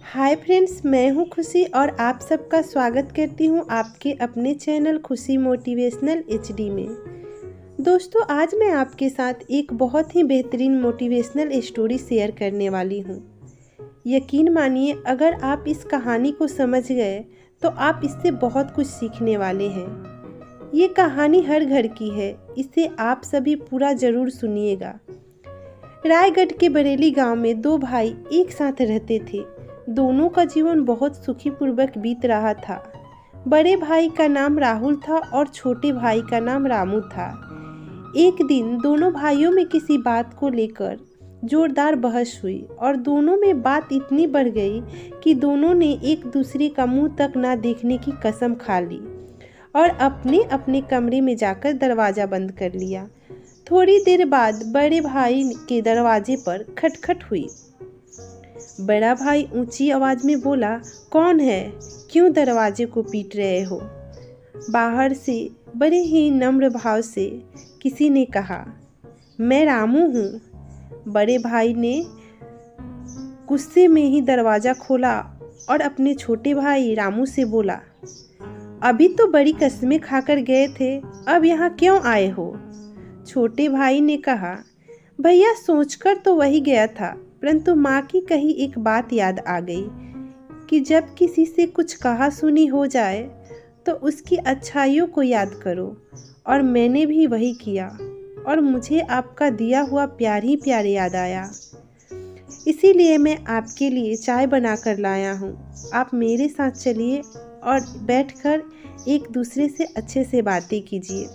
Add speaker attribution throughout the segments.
Speaker 1: Hi friends, मैं हूं खुशी और आप सबका स्वागत करती हूं आपके अपने चैनल खुशी मोटिवेशनल एचडी में। दोस्तों, आज मैं आपके साथ एक बहुत ही बेहतरीन मोटिवेशनल स्टोरी शेयर करने वाली हूं। यकीन मानिए, अगर आप इस कहानी को समझ गए तो आप इससे बहुत कुछ सीखने वाले हैं। ये कहानी हर घर की है, इसे आप सभी पूरा ज़रूर सुनिएगा। रायगढ़ के बरेली गांव में दो भाई एक साथ रहते थे। दोनों का जीवन बहुत सुखीपूर्वक बीत रहा था। बड़े भाई का नाम राहुल था और छोटे भाई का नाम रामू था। एक दिन दोनों भाइयों में किसी बात को लेकर जोरदार बहस हुई और दोनों में बात इतनी बढ़ गई कि दोनों ने एक दूसरे का मुंह तक ना देखने की कसम खा ली और अपने अपने कमरे में जाकर दरवाज़ा बंद कर लिया। थोड़ी देर बाद बड़े भाई के दरवाजे पर खटखट हुई। बड़ा भाई ऊंची आवाज में बोला, कौन है? क्यों दरवाजे को पीट रहे हो? बाहर से बड़े ही नम्र भाव से किसी ने कहा, मैं रामू हूँ। बड़े भाई ने गुस्से में ही दरवाज़ा खोला और अपने छोटे भाई रामू से बोला, अभी तो बड़ी कसमें खाकर गए थे, अब यहाँ क्यों आए हो? छोटे भाई ने कहा, भैया सोचकर तो वही गया था, परंतु माँ की कही एक बात याद आ गई कि जब किसी से कुछ कहा सुनी हो जाए तो उसकी अच्छाइयों को याद करो, और मैंने भी वही किया और मुझे आपका दिया हुआ प्यार ही प्यार याद आया। इसीलिए मैं आपके लिए चाय बना कर लाया हूँ। आप मेरे साथ चलिए और बैठकर एक दूसरे से अच्छे से बातें कीजिए।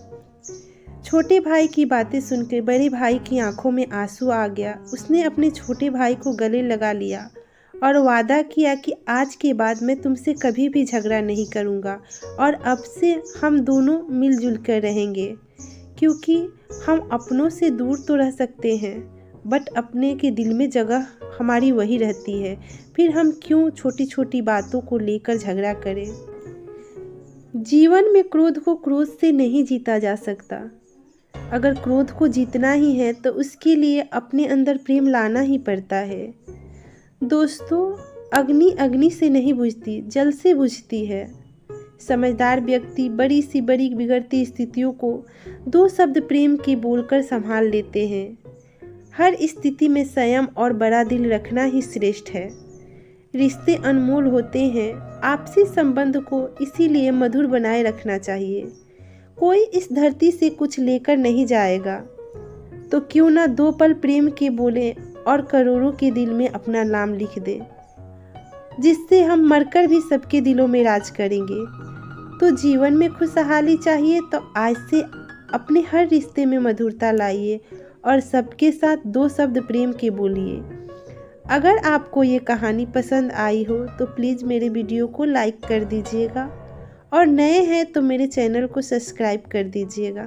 Speaker 1: छोटे भाई की बातें सुनकर बड़े भाई की आंखों में आंसू आ गया। उसने अपने छोटे भाई को गले लगा लिया और वादा किया कि आज के बाद मैं तुमसे कभी भी झगड़ा नहीं करूँगा और अब से हम दोनों मिलजुल कर रहेंगे, क्योंकि हम अपनों से दूर तो रह सकते हैं बट अपने के दिल में जगह हमारी वही रहती है। फिर हम क्यों छोटी छोटी बातों को लेकर झगड़ा करें। जीवन में क्रोध को क्रोध से नहीं जीता जा सकता। अगर क्रोध को जीतना ही है तो उसके लिए अपने अंदर प्रेम लाना ही पड़ता है। दोस्तों, अग्नि अग्नि से नहीं बुझती, जल से बुझती है। समझदार व्यक्ति बड़ी सी बड़ी बिगड़ती स्थितियों को दो शब्द प्रेम के बोलकर संभाल लेते हैं। हर स्थिति में संयम और बड़ा दिल रखना ही श्रेष्ठ है। रिश्ते अनमोल होते हैं, आपसी संबंध को इसीलिए मधुर बनाए रखना चाहिए। कोई इस धरती से कुछ लेकर नहीं जाएगा, तो क्यों ना दो पल प्रेम के बोले और करोड़ों के दिल में अपना नाम लिख दे, जिससे हम मरकर भी सबके दिलों में राज करेंगे। तो जीवन में खुशहाली चाहिए तो आज से अपने हर रिश्ते में मधुरता लाइए और सबके साथ दो शब्द प्रेम के बोलिए। अगर आपको ये कहानी पसंद आई हो तो प्लीज़ मेरे वीडियो को लाइक कर दीजिएगा और नए हैं तो मेरे चैनल को सब्सक्राइब कर दीजिएगा।